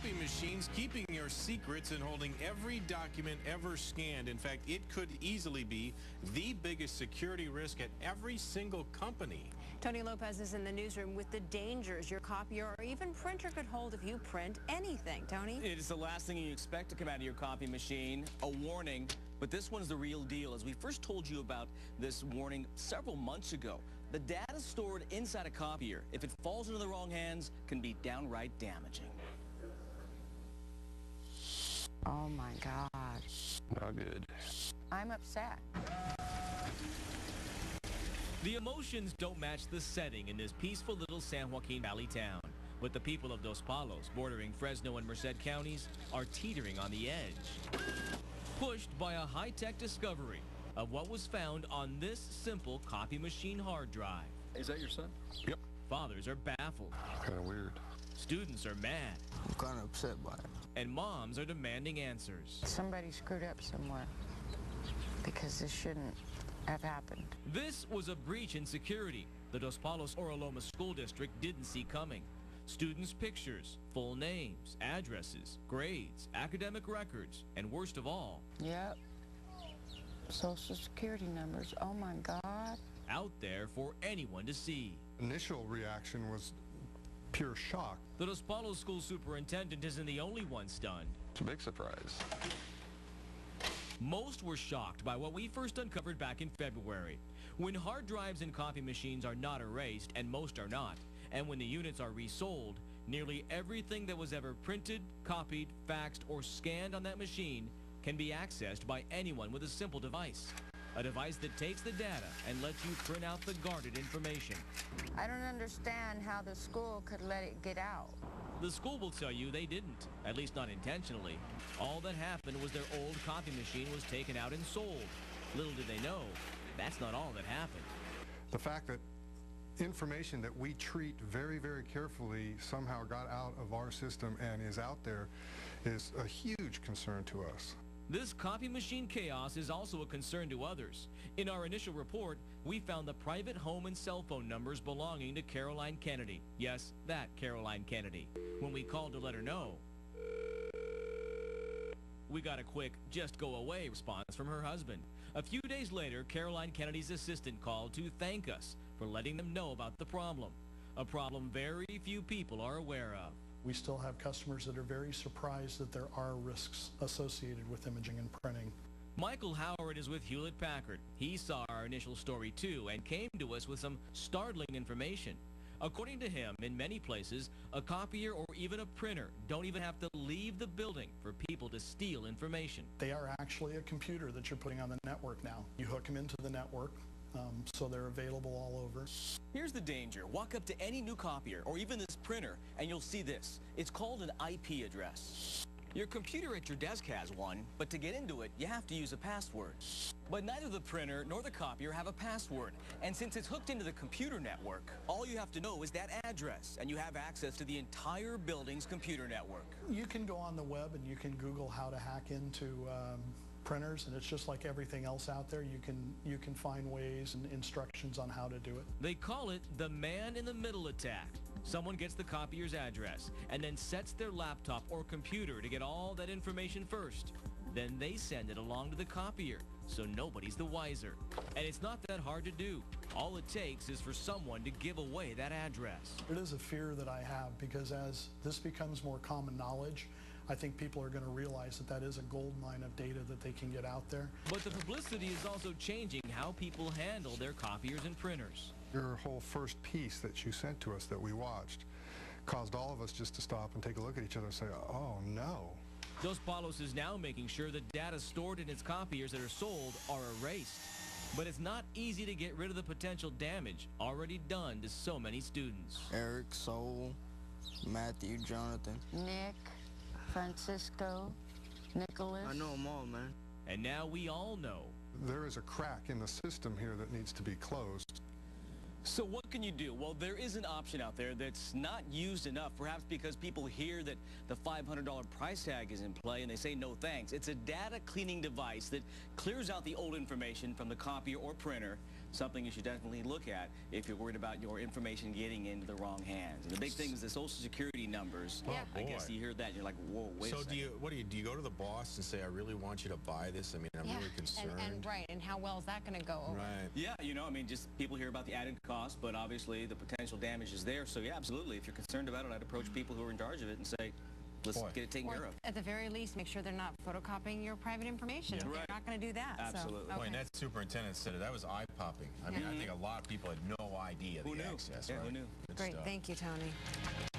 copy machines keeping your secrets and holding every document ever scanned. In fact, it could easily be the biggest security risk at every single company. Tony Lopez is in the newsroom with the dangers your copier or even printer could hold if you print anything. Tony? It is the last thing you expect to come out of your copy machine, a warning. But this one's the real deal. As we first told you about this warning several months ago, the data stored inside a copier, if it falls into the wrong hands, can be downright damaging. Oh my God. Not good. I'm upset. The emotions don't match the setting in this peaceful little San Joaquin Valley town. But the people of Dos Palos, bordering Fresno and Merced counties, are teetering on the edge. Pushed by a high-tech discovery of what was found on this simple copy machine hard drive. Is that your son? Yep. Fathers are baffled. Kind of weird. Students are mad. I'm kind of upset by it. And moms are demanding answers. Somebody screwed up somewhere because this shouldn't have happened. This was a breach in security the Dos Palos Oroloma School District didn't see coming. Students' pictures, full names, addresses, grades, academic records, and worst of all, Yep. Social Security numbers. Oh my God. out there for anyone to see. Initial reaction was pure shock. The Dos Palos school superintendent isn't the only one stunned. It's a big surprise. Most were shocked by what we first uncovered back in February. When hard drives and copy machines are not erased, and most are not, and when the units are resold, nearly everything that was ever printed, copied, faxed, or scanned on that machine can be accessed by anyone with a simple device. A device that takes the data and lets you print out the guarded information. I don't understand how the school could let it get out. The school will tell you they didn't, at least not intentionally. All that happened was their old copy machine was taken out and sold. Little did they know, that's not all that happened. The fact that information that we treat very, very carefully somehow got out of our system and is out there is a huge concern to us. This copy machine chaos is also a concern to others. In our initial report, we found the private home and cell phone numbers belonging to Caroline Kennedy. Yes, that Caroline Kennedy. When we called to let her know, we got a quick, just go away response from her husband. A few days later, Caroline Kennedy's assistant called to thank us for letting them know about the problem. A problem very few people are aware of. We still have customers that are very surprised that there are risks associated with imaging and printing. Michael Howard is with Hewlett-Packard. He saw our initial story too and came to us with some startling information. According to him, in many places, a copier or even a printer don't even have to leave the building for people to steal information. They are actually a computer that you're putting on the network now. You hook them into the network, so they're available all over. Here's the danger. Walk up to any new copier or even this printer and you'll see this. It's called an IP address. Your computer at your desk has one, but to get into it, you have to use a password. But neither the printer nor the copier have a password. And since it's hooked into the computer network, all you have to know is that address, and you have access to the entire building's computer network. You can go on the web and you can Google how to hack into printers, and it's just like everything else out there. You can find ways and instructions on how to do it. They call it the man-in-the-middle attack. Someone gets the copier's address and then sets their laptop or computer to get all that information first. Then they send it along to the copier, so nobody's the wiser. And it's not that hard to do. All it takes is for someone to give away that address. It is a fear that I have, because as this becomes more common knowledge, I think people are going to realize that that is a gold mine of data that they can get out there. But the publicity is also changing how people handle their copiers and printers. Your whole first piece that you sent to us that we watched caused all of us just to stop and take a look at each other and say, oh no. Dos Palos is now making sure the data stored in its copiers that are sold are erased. But it's not easy to get rid of the potential damage already done to so many students. Eric, Soul, Matthew, Jonathan. Nick, Francisco, Nicholas. I know them all, man. And now we all know. There is a crack in the system here that needs to be closed. So what can you do? Well, there is an option out there that's not used enough, perhaps because people hear that the $500 price tag is in play and they say no thanks. It's a data cleaning device that clears out the old information from the copier or printer something you should definitely look at if you're worried about your information getting into the wrong hands. And the big thing is the Social Security numbers. Yeah. I guess you hear that and you're like, whoa, wait a second. So do you go to the boss and say, I really want you to buy this? I mean, I'm really concerned. And right, and how well is that going to go over? Right. Yeah, you know, I mean, just people hear about the added cost, but obviously the potential damage is there. So yeah, absolutely. If you're concerned about it, I'd approach people who are in charge of it and say, let's get it taken care of. At the very least, make sure they're not photocopying your private information. Yeah. They're Right. not going to do that. Absolutely. So, Boy, and that superintendent said it. That was eye-popping. I mean, I think a lot of people had no idea Who the knew? access. Yeah, right? who knew? Good Great. stuff. Thank you, Tony.